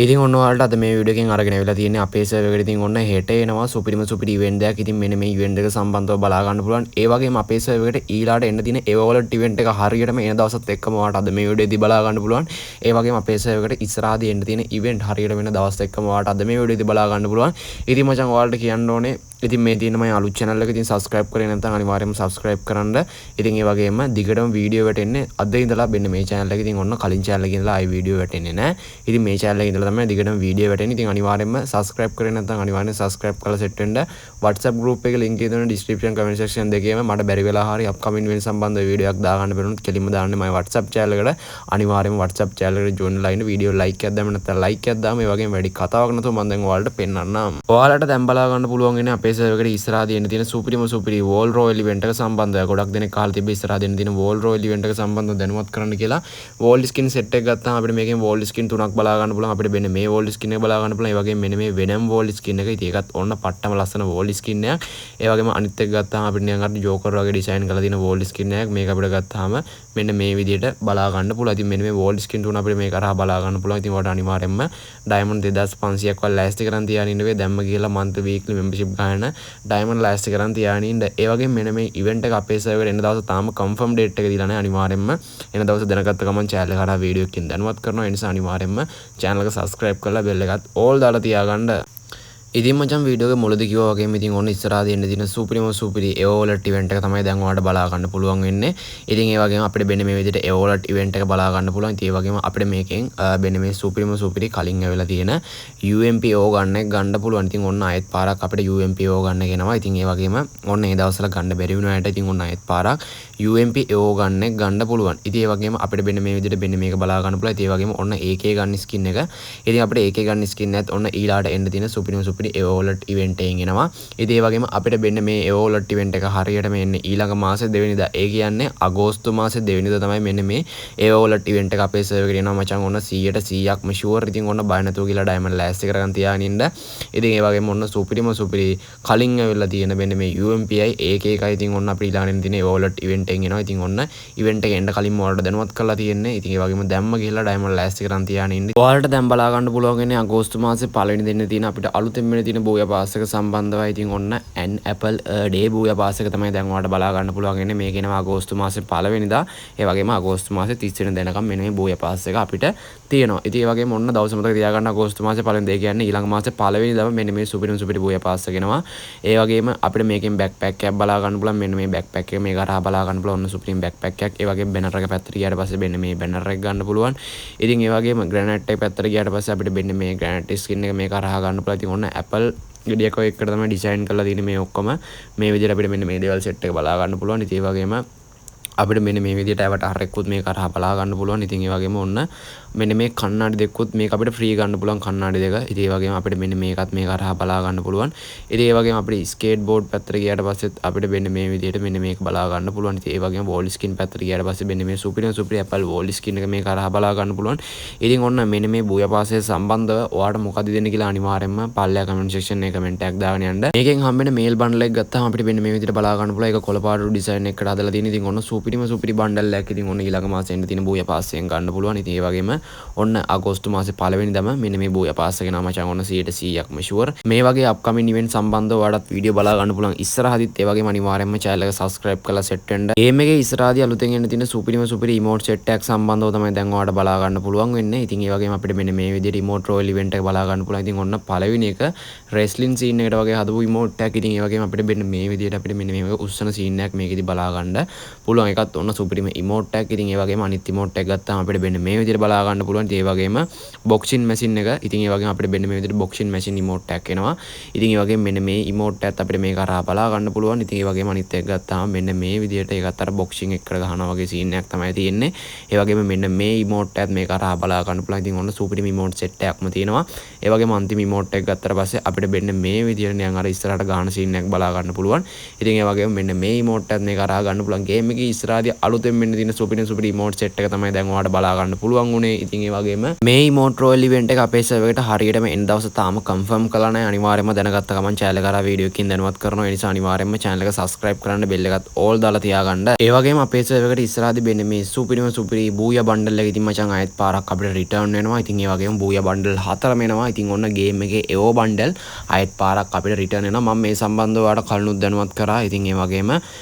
ඉතින් ඔන්න ඔයාලට අද මේ වීඩියෝ එකෙන් අරගෙන ආවිලා තියෙන්නේ අපේ සර්වර් එකට. ඉතින් ඔන්න හෙට එනවා සුපිරිම සුපිරි ඉවෙන්ට් එකක්. ඉතින් මෙන්න මේ ඉවෙන්ට් එක සම්බන්ධව බලා ගන්න පුළුවන්. ඒ වගේම අපේ සර්වර් එකට ඊළාට එන්න තියෙන ඒවෝලට් ඉවෙන්ට් එක හරියටම එන දවසත් එක්කම ඔයාලට අද මේ වීඩියෝ එකදී බලා ගන්න පුළුවන්. ඒ වගේම අපේ සර්වර් එකට ඉස්සරහදී එන්න තියෙන ඉවෙන්ට් හරියටම එන දවස් එක්කම ඔයාලට අද මේ වීඩියෝ එකදී බලා ගන්න පුළුවන්. ඉතින් මචං ඔයාලට කියන්න ඕනේ ඉතින් මේ තියෙන මම අලුත් channel එක ඉතින් subscribe කරේ නැත්නම් අනිවාර්යයෙන්ම subscribe කරන්න. ඉතින් ඒ වගේම දිගටම වීඩියෝ වැටෙන්නේ අද ඉඳලා මෙන්න මේ channel එකේ. ඉතින් ඔන්න කලින් channel එකේ ඉඳලා ආයි වීඩියෝ වැටෙන්නේ නැහැ. ඉතින් මේ channel එකේ ඉඳලා තමයි දිගටම වීඩියෝ වැටෙන්නේ. ඉතින් අනිවාර්යයෙන්ම subscribe කරේ නැත්නම් අනිවාර්යයෙන් subscribe කරලා set වෙන්න. WhatsApp group එකේ link එක දෙන description comment section දෙකේම මට බැරි වෙලා හරි upcoming event සම්බන්ධ වීඩියෝ එකක් දාගන්න බැරුණොත් කෙලින්ම දාන්නේ මගේ WhatsApp channel එකට. අනිවාර්යයෙන්ම WhatsApp channel එකට join වෙලා ඉන්න වීඩියෝ like එකක් දාන්න නැත්නම් like එකක් දාම. ඒ වගේම වැඩි කතාවක් නැතුව මම දැන් ඔයාලට පෙන්නන්නම්. ඔයාලට දැන් බලා ගන්න පුළුවන් ඉන්නේ අපේ server එකට ඉස්සරහදී එන්න තියෙන සුපිරිම සුපිරි වෝල් රෝයල් ඉවෙන්ට් එක සම්බන්ධව ගොඩක් දෙනෙක් අහලා තිබ්බේ ඉස්සරහදී එන්න තියෙන වෝල් රෝයල් ඉවෙන්ට් එක සම්බන්ධව දැනුවත් කරන්න කියලා. වෝල් ස්කින් සෙට් එක ගත්තාම අපිට මේකෙන් වෝල් ස්කින් තුනක් බලා ගන්න පුළුවන්. අපිට මෙන්න මේ වෝල් ස්කින් එක බලා ගන්න පුළුවන්. ඒ වගේම මෙන්න මේ වෙනම් වෝල් ස්කින් එක. ඉතින් ඒකත් ඔන්න පට්ටම ලස්සන වෝල් ස්කින් එකක්. ඒ වගේම අනිත් එක ගත්තාම අපිට නිකන් අර ජෝකර් වගේ ඩිසයින් කරලා තියෙන වෝල් ස්කින් එකක්. මේක අපිට ගත්තාම මෙන්න මේ විදිහට බලා ගන්න පුළුවන්. ඉතින් මෙන්න මේ වෝල් ස්කින් තුන අපිට මේක අරහා බලා ගන්න පුළුවන්. ඉතින් ඔයාලට අනිවාර්යයෙන්ම ඩයමන්ඩ් 2500ක් වල ලෑස්ති කරන් තියාගෙන ඉන්න වෙයි. දැම්ම ගිහලා month weekly membership ගන්න ඩයමන්ඩ් ලෑස්ති කරන් තියාගෙන ඉන්න. ඒ වගේම මෙන්න මේ ඉවෙන්ට් එක අපේ සර්වර් එන දවස් තාම කන්ෆර්ම් ඩේට් එක දීලා නැහැ. අනිවාර්යයෙන්ම එන දවස් දැනගත්ත ගමන් channel එක හරහා වීඩියෝ එකකින් දැනුවත් කරනවා. ඒ නිසා අනිවාර්යයෙන්ම channel එක subscribe කරලා bell එකත් all දාලා තියාගන්න. ඉතින් මචං වීඩියෝ එකේ මුලදී කිව්වා වගේම ඉතින් ඔන්න ඉස්සරහදී එන්න තියෙන සුපිරිම සුපිරි ඒවෝලට් ඉවෙන්ට් එක තමයි දැන් ඔයාලට බලා ගන්න පුළුවන් වෙන්නේ. ඉතින් ඒ වගේම අපිට මෙන්න මේ විදිහට ඒවෝලට් ඉවෙන්ට් එක බලා ගන්න පුළුවන්. ඉතින් ඒ වගේම අපිට මේකෙන් මෙන්න මේ සුපිරිම සුපිරි කලින් ඇවිල්ලා තියෙන UMP ඕගන් එක ගන්න පුළුවන්. ඉතින් ඔන්න ආයෙත් පාරක් අපිට UMP ඕගන් එක එනවා. ඉතින් ඒ වගේම ඔන්න ඒ දවස්වල ගන්න බැරි වුණාට ඉතින් ඔන්න ආයෙත් පාරක් UMP ඕගන් එක ගන්න පුළුවන්. ඉතින් ඒ වගේම අපිට මෙන්න මේ විදිහට මෙන්න මේක බලා ගන්න පුළුවන්. ඉතින් ඒ වගේම ඔන්න AK ගන්න ස්කින් එක. ඉතින් අපිට AK ගන්න ස්කින් එකත් ඔන්න ඊළාට එන්න තියෙන සුපිරිම සුපිරි ඒවෝලට් ඉවෙන්ට් එකෙන් එනවා. ඉතින් ඒ වගේම අපිට මෙන්න මේ ඒවෝලට් ඉවෙන්ට් එක හරියටම එන්නේ ඊළඟ මාසේ 2 වෙනිදා. ඒ කියන්නේ අගෝස්තු මාසේ 2 වෙනිදා තමයි මෙන්න මේ ඒවෝලට් ඉවෙන්ට් එක අපේ සර්වර් එකට එනවා මචං. ඔන්න 100%ක්ම ෂුවර්. ඉතින් ඔන්න බය නැතුව ගිහලා ඩයමන්ඩ් ලෑස්ති කරගන්න තියාගෙන ඉන්න. ඉතින් ඒ වගේම ඔන්න සුපිරිම සුපිරි කලින් ඇවිල්ලා තියෙන මෙන්න මේ UMPI AK එකයි. ඉතින් ඔන්න අපිට ඊළඟට තියෙන ඒවෝලට් ඉවෙන්ට් එකෙන් එනවා. ඉතින් ඔන්න ඉවෙන්ට් එක එන්න කලින් ඔයාලට දැනුවත් කරලා තියෙන්නේ. ඉතින් ඒ වගේම දැම්ම ගිහලා ඩයමන්ඩ් ලෑස්ති කරන් තියාගෙන ඉන්න. ඔයාලට දැන් බලා ගන්න පුළුවන් වෙන්නේ අගෝස්තු මාසේ පළවෙනි දිනේ තියෙන අපිට අලුතෙන් වෙන තියෙන බෝයා පාස් එක සම්බන්ධවයි. ඉතින් ඔන්න an apple a day බෝයා පාස් එක තමයි දැන් ඔයාලට බලා ගන්න පුළුවන් වෙන්නේ. මේක එනවා අගෝස්තු මාසේ පළවෙනිදා. ඒ වගේම අගෝස්තු මාසේ 30 වෙනිදා වෙනකම් මෙන්න මේ බෝයා පාස් එක අපිට තියෙනවා. ඉතින් ඒ වගේම ඔන්න දවස් මතක තියාගන්න අගෝස්තු මාසේ පළවෙනිදා කියන්නේ ඊළඟ මාසේ පළවෙනිදාම මෙන්න මේ සුපිරිම සුපිරි බෝයා පාස් එක එනවා. ඒ වගේම අපිට මේකෙන් බෑක්පැක් එකක් බලා ගන්න පුළුවන්. මෙන්න මේ බෑක්පැක් එක මේක අරහා බලා ගන්න පුළුවන්. ඔන්න සුපිරිම බෑක්පැක් එකක්. ඒ වගේම බැනර් එක පැත්තට ගියාට පස්සේ මෙන්න මේ බැනර් එක ගන්න පුළුවන්. ඉතින් ඒ වගේම ග්‍රැනයිට් එක පැත්තට ගියාට පස්සේ අපිට මෙන්න මේ ග්‍රැනයිට් ස්කින් එක මේක අරහා ගන්න පුළුවන්. ඉතින් ඔන්න Apple ගෙඩියක් ඔය එකට තමයි ඩිසයින් කරලා තියෙන්නේ මේ ඔක්කොම. මේ විදිහට අපිට මෙන්න මේ දේවල් සෙට් එක බලා ගන්න පුළුවන්. ඉතින් ඒ වගේම අපිට මෙන්න මේ විදිහට avatar එකකුත් මේක අරහා බලා ගන්න පුළුවන්. ඉතින් ඒ වගේම ඔන්න මෙන්න මේ කණ්ණාඩි දෙකකුත් මේක අපිට ෆ්‍රී ගන්න පුළුවන් කණ්ණාඩි දෙක. ඉතින් ඒ වගේම අපිට මෙන්න මේකත් මේක අරහා බලා ගන්න පුළුවන්. ඉතින් ඒ වගේම අපිට ස්කේට් බෝඩ් පැත්තට ගියාට පස්සෙත් අපිට මෙන්න මේ විදිහට මෙන්න මේක බලා ගන්න පුළුවන්. ඉතින් ඒ වගේම වෝල් ස්කින් පැත්තට ගියාට පස්සේ මෙන්න මේ සුපිරිම සුපිරි Apple වෝල් ස්කින් එක මේක අරහා බලා ගන්න පුළුවන්. ඉතින් ඔන්න මෙන්න මේ බෝයා පාසය සම්බන්ධව ඔයාලට මොකද දෙන්න කියලා අනිවාර්යයෙන්ම පල්ලෙහා කමෙන්ට් සෙක්ෂන් එකේ කමෙන්ට් එකක් දාගෙන යන්න. මේකෙන් හම්බෙන මේල් බන්ඩල් එක ගත්තාම අපිට මෙන්න මේ විදිහට බලා ගන්න පුළුවන්. ඒක කොළපාට ඩිසයින් එකකට හදලා තියෙන. ඉතින් ඔන්න සුපිරිම සුපිරි බන්ඩල් ඉතින් ඔන්න ඊළඟ මාසේ එන්න තියෙන බෝයා පාස් එකෙන් ගන්න පුළුවන්. ඉතින් ඒ වගේම ඔන්න අගෝස්තු මාසේ පළවෙනිදාම මෙන්න මේ බෝයා පාස් එක නම මචං ඔන්න 100%ක්ම ෂුවර්. මේ වගේ අප්කමින් ඉවෙන්ට් සම්බන්ධව ඔයාලට වීඩියෝ බලා ගන්න පුළුවන්. ඉස්සරහදීත් ඒ වගේම අනිවාර්යයෙන්ම channel එක subscribe කරලා set වෙන්න. ගේම් එකේ ඉස්සරහදී අලුතෙන් එන්න තියෙන සුපිරිම සුපිරි emote set එකක් සම්බන්ධව තමයි දැන් ඔයාලට බලා ගන්න පුළුවන් වෙන්නේ. ඉතින් ඒ වගේම අපිට මෙන්න මේ විදිහට emote royal event එක බලා ගන්න පුළුවන්. ඉතින් ඔන්න පළවෙනි එක wrestling scene එකට වගේ හදපු emote එකක්. ඉතින් ඒ වගේම අපිට මෙන්න මේ විදිහට අපිට මෙන්න මේ උස්සන scene එකක් මේකෙදි බලා ගන්න පුළුවන්. ඒකත් ඔන්න සුපිරිම emote එකක්. ඉතින් ඒ වගේම අනිත් emote එක ගත්තාම අපිට මෙන්න මේ විදිහට බලා ගන්න පුළුවන්. ඒ වගේම boxing machine එක. ඉතින් ඒ වගේම අපිට මෙන්න මේ විදිහට boxing machine emote එකක් එනවා. ඉතින් ඒ වගේම මෙන්න මේ emote එකත් අපිට මේක අරහා බලා ගන්න පුළුවන්. ඉතින් ඒ වගේම අනිත් එක ගත්තාම මෙන්න මේ විදිහට ඒකත් අර boxing එකට ගහනවා වගේ scene එකක් තමයි තියෙන්නේ. ඒ වගේම මෙන්න මේ emote එකත් මේක අරහා බලා ගන්න පුළුවන්. ඉතින් ඔන්න සුපිරිම emote set එකක්ම තියෙනවා. ඒ වගේම අන්තිම emote එක ගත්තට පස්සේ අපිට මෙන්න මේ විදිහට නිකන් අර ඉස්සරහට ගහන scene එකක් බලා ගන්න පුළුවන්. ඉතින් ඒ වගේම මෙන්න මේ emote එකත් මේක අරහා ගන්න පුළුවන්. ගේම් එකේ ඉස්සරහදී අලුතෙන් මෙන්න තියෙන සුපිරි emote set එක තමයි දැන් ඔයාලට බලා ගන්න පුළුවන් උනේ. ඉතින් ඒ වගේම මේ emote royal event එක අපේ server එකට හරියටම එන දවස් තාම confirm කළා නැහැ. අනිවාර්යයෙන්ම දැනගත්ත ගමන් channel එක කරා වීඩියෝ එකකින් දැනුවත් කරනවා. ඒ නිසා අනිවාර්යයෙන්ම channel එක subscribe කරන්න bell එකත් all දාලා තියාගන්න. ඒ වගේම අපේ server එකට ඉස්සරහදී වෙන්නේ මේ සුපිරි බූයා bundle එක ඉතින් මචං ආයෙත් පාරක් අපිට return වෙනවා. ඉතින් ඒ වගේම බූයා bundle 4ම එනවා. ඉතින් ඔන්න game එකේ EVO bundle ආයෙත් පාරක් අපිට return වෙනවා. මම මේ සම්බන්ධව ඔයාලට කලිනුත් දැනුවත් කරා. ඉතින් ඒ වගේම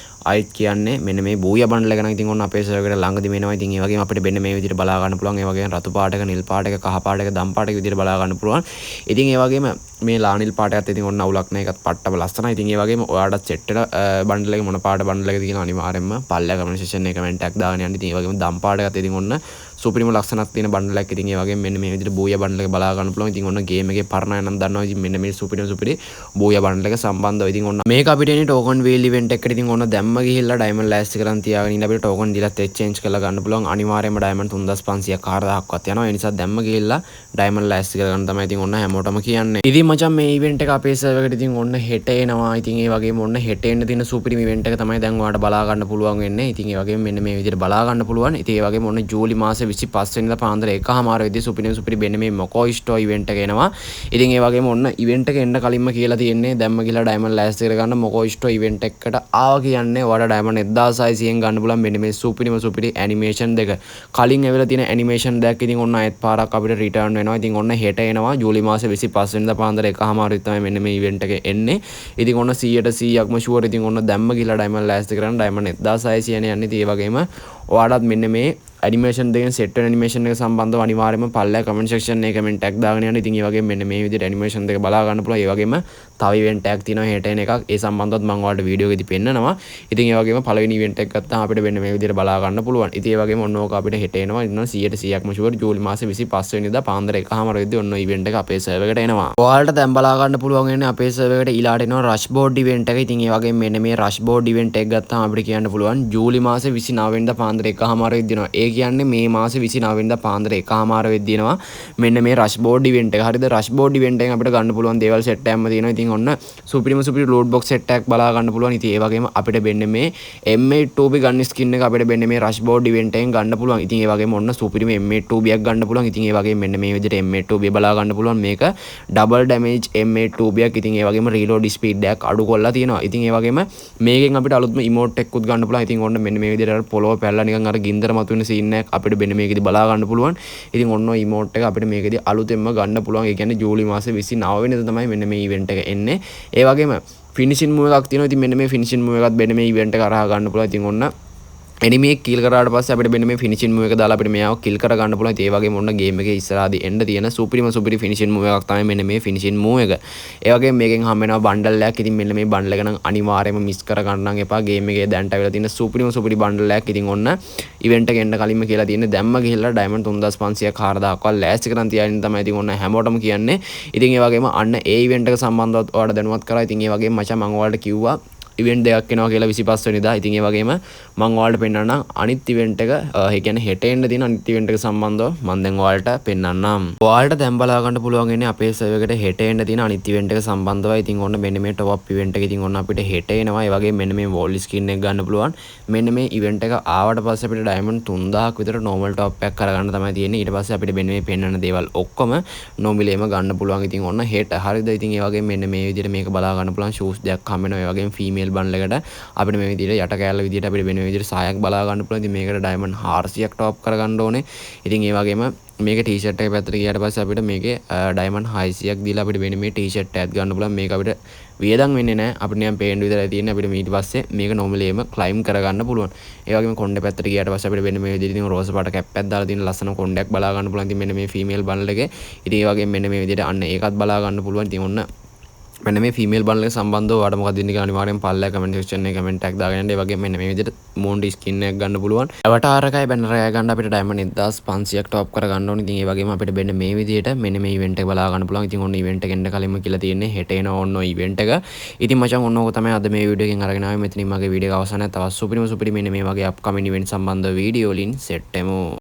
අයිත් කියන්නේ මෙන්න මේ බූයා බණ්ඩල ගැන ඉතින් ඔන්න අපේ සර්වර් එකට ළඟදිම එනවා. ඉතින් ඒ වගේම අපිට මෙන්න මේ විදිහට බලා ගන්න පුළුවන්. ඒ වගේම රතු පාටක, නිල් පාටක, කහ පාටක, දම් පාටක විදිහට බලා ගන්න පුළුවන්. ඉතින් ඒ වගේම මේ ලා නිල් පාටකත් ඉතින් ඔන්න අවුලක් නැහැ. ඒකත් පට්ටම ලස්සනයි. ඉතින් ඒ වගේම ඔයාලට සෙට් වෙන බණ්ඩල එක මොන පාට බණ්ඩල එකද කියලා අනිවාර්යයෙන්ම පල්ලෙය කමෙන්ට් සෙක්ෂන් එකේ කමෙන්ට් එකක් දාගෙන යන්න. ඉතින් ඒ වගේම දම් පාටකත් ඉතින් ඔන්න සුපිරිම ලක්ෂණක් තියෙන බණ්ඩල් එකක්. ඉතින් ඒ වගේම මෙන්න මේ විදිහට බූයා බණ්ඩල් එක බලා ගන්න පුළුවන්. ඉතින් ඔන්න ගේම් එකේ පරණ අය නම් දන්නවා. ඉතින් මෙන්න මේ සුපිරි බූයා බණ්ඩල් එක සම්බන්ධව ඉතින් ඔන්න මේක අපිට එන්නේ ටෝකන් වීල් ඉවෙන්ට් එකකට. ඉතින් ඔන්න දැම්ම ගිහිල්ලා ඩයමන්ඩ් ලෑස්ති කරන් තියාගෙන ඉන්න අපිට ටෝකන් දීලා එක්ස්චේන්ජ් කරලා ගන්න පුළුවන්. අනිවාර්යයෙන්ම ඩයමන්ඩ් 3500ක් 4000ක්වත් යනවා. ඒ නිසා දැම්ම ගිහිල්ලා ඩයමන්ඩ් ලෑස්ති කරගන්න තමයි ඉතින් ඔන්න හැමෝටම කියන්නේ. ඉතින් මචං මේ ඉවෙන්ට් එක අපේ සර්වර් එකට ඉතින් ඔන්න හෙට එනවා. ඉතින් ඒ වගේම ඔන්න හෙට එන්න තියෙන සුපිරිම ඉවෙන්ට් එක තමයි දැන් ඔයාලට බලා ගන්න පුළුවන් වෙන්නේ. ඉතින් ඒ වගේම මෙන්න මේ විදිහට බලා ගන්න පුළුවන්. ඉතින් ඒ වගේම ඔන්න ජූලි මාසේ 25 වෙනිදා පාන්දර 1:00 වෙද්දී සුපිරි මෙන්න මේ මොකෝ ස්ටෝ ඉවෙන්ට් එක එනවා. ඉතින් ඒ වගේම ඔන්න ඉවෙන්ට් එක එන්න කලින්ම කියලා තියෙන්නේ දැම්ම ගිහලා ඩයමන්ඩ් ලෑස්ති කරගන්න මොකෝ ස්ටෝ ඉවෙන්ට් එකකට ආවා කියන්නේ ඔයාලට ඩයමන්ඩ් 1600න් ගන්න පුළුවන් මෙන්න මේ සුපිරි ඇනිමේෂන් දෙක. කලින් ඇවිල්ලා තියෙන ඇනිමේෂන් දෙයක් ඉතින් ඔන්න ආයෙත් පාරක් අපිට රිටර්න් වෙනවා. ඉතින් ඔන්න හෙට එනවා ජූලි මාසේ 25 වෙනිදා පාන්දර 1:00 තමයි මෙන්න මේ ඉවෙන්ට් එක එන්නේ. ඉතින් ඔන්න 100%ක්ම ෂුවර්. ඉතින් ඔන්න දැම්ම ගිහලා ඩයමන්ඩ් ලෑස්ති කරන්න ඩයමන්ඩ් 1600 යන්නේ. ඉතින් ඒ වගේම ඔයාලත් මෙන්න මේ ඇනිමේෂන් දෙකෙන් සෙට් වෙන ඇනිමේෂන් එක සම්බන්ධව අනිවාර්යයෙන්ම පල්ලෙය කමෙන්ට් සෙක්ෂන් එකේ කමෙන්ට් එකක් දාගෙන යන්න. ඉතින් ඒ වගේම මෙන්න මේ විදිහට ඇනිමේෂන් දෙක බලා ගන්න පුළුවන්. ඒ වගේම තව ඉවෙන්ට් එකක් තියෙනවා හෙට එන එකක්. ඒ සම්බන්ධවත් මම ඔයාලට වීඩියෝ එකේදී පෙන්නනවා. ඉතින් ඒ වගේම පළවෙනි ඉවෙන්ට් එක ගත්තාම අපිට මෙන්න මේ විදිහට බලා ගන්න පුළුවන්. ඉතින් ඒ වගේම ඔන්න ඕක අපිට හෙට එනවා. ඉතින් 100%ක්ම ෂුවර් ජූලි මාසේ 25 වෙනිදා පාන්දර 1:00 වෙද්දී ඔන්න ඉවෙන්ට් එක අපේ සර්වර් එකට එනවා. ඔයාලට දැන් බලා ගන්න පුළුවන් වෙන්නේ අපේ සර්වර් එකට ඊළාට එනවා රෂ් බෝඩ් ඉවෙන්ට් එක. ඉතින් ඒ වගේම මෙන්න මේ රෂ් බෝඩ් ඉවෙන්ට් එක ගත්තාම අපිට කියන්න පුළුවන් ජූලි මාසේ 29 වෙනිදා පාන්දර 1:00 වෙද්දී එනවා. ඒ කියන්නේ මේ මාසේ 29 වෙනිදා පාන්දර 1:00 වෙද්දී එනවා මෙන්න මේ රෂ් බෝඩ් ඉවෙන්ට් එක. හරිද? රෂ් බෝඩ් ඉවෙන්ට් එකෙන් අපිට ගන්න පුළුවන් දේවල් සෙට් එකක්ම තියෙනවා. ඉතින් ඔන්න සුපිරි ලූට් බොක්ස් සෙට් එකක් බලා ගන්න පුළුවන්. ඉතින් ඒ වගේම අපිට වෙන්නේ මේ M82B ගන් ස්කින් එක අපිට වෙන්නේ මේ රෂ් බෝඩ් ඉවෙන්ට් එකෙන් ගන්න පුළුවන්. ඉතින් ඒ වගේම ඔන්න සුපිරිම M82B එකක් ගන්න පුළුවන්. ඉතින් ඒ වගේම මෙන්න මේ විදිහට M82B බලා ගන්න පුළුවන්. මේක ඩබල් ඩැමේජ් M82B එකක්. ඉතින් ඒ වගේම රීලෝඩ් ස්පීඩ් එකක් අඩු කරලා තියෙනවා. ඉතින් ඒ වගේම මේකෙන් අපිට අලුත්ම ඉමෝට් එකකුත් ගන්න පුළුවන්. ඉතින් ඔන්න මෙන්න මේ විදිහට පොළොව පැල්ලලා නිකන් අර ගින්දර මතුවෙන සීන් එකක් අපිට මෙන්න මේකෙදි බලා ගන්න පුළුවන්. ඉතින් ඔන්න ඔය ඉමෝට් එක අපිට මේකෙදි අලුතෙන්ම ගන්න පුළුවන්. ඒ කියන්නේ ජූලි මාසේ 29 වෙනිදා තමයි මෙන්න මේ ඉවෙන්ට් එක එන්නේ. ඒ වගේම ෆිනිෂින් මූව් එකක් තියෙනවා. ඉතින් මෙන්න මේ ෆිනිෂින් මූව් එකත් මෙන්න මේ ඉවෙන්ට් එක කරා ගන්න පුළුවන්. ඉතින් ඔන්න එනිමි එක කිල් කරාට පස්සේ අපිට මෙන්න මේ ෆිනිෂින් මූව් එක දාලා අපිට මෙයාව කිල් කර ගන්න පුළුවන්. ඒ වගේම ඔන්න ගේම් එකේ ඉස්සරහදී එන්න තියෙන සුපිරි ෆිනිෂින් මූව් එකක් තමයි මෙන්න මේ ෆිනිෂින් මූව් එක. ඒ වගේම මේකෙන් හම් වෙනවා බණ්ඩල් එකක්. ඉතින් මෙන්න මේ බණ්ඩල් එක නම් අනිවාර්යයෙන්ම මිස් කර ගන්න නම් එපා. ගේම් එකේ දැන්ට අවිලා තියෙන සුපිරි බණ්ඩල් එකක්. ඉතින් ඔන්න ඉවෙන්ට් එක එන්න කලින්ම කියලා තියෙන්නේ දැම්ම ගිහිල්ලා ඩයමන්ඩ් 3500ක් 4000ක්වත් ලෑස්ති කරන් තියාගෙන තමයි ඉතින් ඔන්න හැමෝටම කියන්නේ. ඉතින් ඒ වගේම අන්න ඒ ඉවෙන්ට් එක සම්බන්ධව ඔයාලට දැනුවත් කරා. ඉතින් ඒ වගේම මචං මම ඔයාලට කිව්වා ඉවෙන්ට් දෙකක් එනවා කියලා 25 වෙනිදා. ඉතින් ඒ වගේම මම ඔයාලට පෙන්නන්නම් අනිත් ඉවෙන්ට් එක ඒ කියන්නේ හෙට එන්න තියෙන අනිත් ඉවෙන්ට් එක සම්බන්ධව මම දැන් ඔයාලට පෙන්නන්නම්. ඔයාලට දැන් බලා ගන්න පුළුවන් වෙන්නේ අපේ සර්වර් එකට හෙට එන්න තියෙන අනිත් ඉවෙන්ට් එක සම්බන්ධව. ඉතින් ඔන්න මෙන්න මේ ටොප් අප් ඉවෙන්ට් එක. ඉතින් ඔන්න අපිට හෙට එනවා. ඒ වගේම මෙන්න මේ වෝල් ස්කින් එක ගන්න පුළුවන්. මෙන්න මේ ඉවෙන්ට් එක ආවට පස්සේ අපිට ඩයමන්ඩ් 3000ක් විතර නෝමල් ටොප් එකක් කරගන්න තමයි තියෙන්නේ. ඊට පස්සේ අපිට මෙන්න මේ පෙන්නන දේවල් ඔක්කොම නොමිලේම ගන්න පුළුවන්. ඉතින් ඔන්න හෙට හරිද? ඉතින් ඒ වගේම මෙන්න මේ විදිහට මේක බලා ගන්න පුළුවන් ෂූස් දෙකක් හම් වෙනවා. ඒ වගේම ෆීමේල් බන්ඩල් එකට අපිට මේ විදිහට යට කෑල්ල විදිහට අපිට වෙන විදිහට සායක් බලා ගන්න පුළුවන්. ඉතින් මේකට ඩයමන්ඩ් 400ක් ටොප් කරගන්න ඕනේ. ඉතින් ඒ වගේම මේක ටී-ෂර්ට් එක පැත්තට ගියාට පස්සේ අපිට මේකේ ඩයමන්ඩ් 600ක් දීලා අපිට වෙන මේ ටී-ෂර්ට් එකක් ගන්න පුළුවන්. මේක අපිට වියදම් වෙන්නේ නැහැ. අපිට නිකන් පේන්න විතරයි තියෙන්නේ. අපිට ඊට පස්සේ මේක නොමිලේම ක්ලයිම් කරගන්න පුළුවන්. ඒ වගේම කොණ්ඩේ පැත්තට ගියාට පස්සේ අපිට වෙන මේ විදිහට ඉතින් රෝස පාට කැප් එකක් දාලා තියෙන ලස්සන කොණ්ඩයක් බලා ගන්න පුළුවන්. ඉතින් මෙන්න මේ ෆීමේල් බන්ඩල් එකේ ඉතින් ඒ වගේම මෙන්න මේ විදිහට අන්න ඒකත් බලා ගන්න පුළුවන්. ඉතින් ඔන්න මෙන්න මේ ෆීමේල් බන්ඩල් එක සම්බන්ධව ඔයාලට මොකක්ද දෙන්නේ කියලා අනිවාර්යෙන් පල්ලෙය කමෙන්ට් සෙක්ෂන් එකේ කමෙන්ට් එකක් දාගෙන යන්න. ඒ වගේම මෙන්න මේ විදිහට මෝන්ඩි ස්කින් එකක් ගන්න පුළුවන්. අවතාර එකයි බැනර් එකයි ගන්න අපිට ඩයමන්ඩ් 1500ක් ටොප් කර ගන්න ඕනේ. ඉතින් ඒ වගේම අපිට මෙන්න මේ විදිහට මෙන්න මේ ඉවෙන්ට් එක බලා ගන්න පුළුවන්. ඉතින් ඔන්න ඉවෙන්ට් එක එන්න කලින්ම කියලා තියෙන්නේ හෙට එන ඔන්න ඔය ඉවෙන්ට් එක. ඉතින් මචං ඔන්න ඕක තමයි අද මේ වීඩියෝ එකෙන් අරගෙන ආවේ. මෙතනින් මගේ වීඩියෝ එක අවසానයි. තවත් සුපිරිම මේ වගේ අප්කමින් ඉවෙන්ට් සම්බන්ධ වීඩියෝ වලින් සෙට් වෙමු.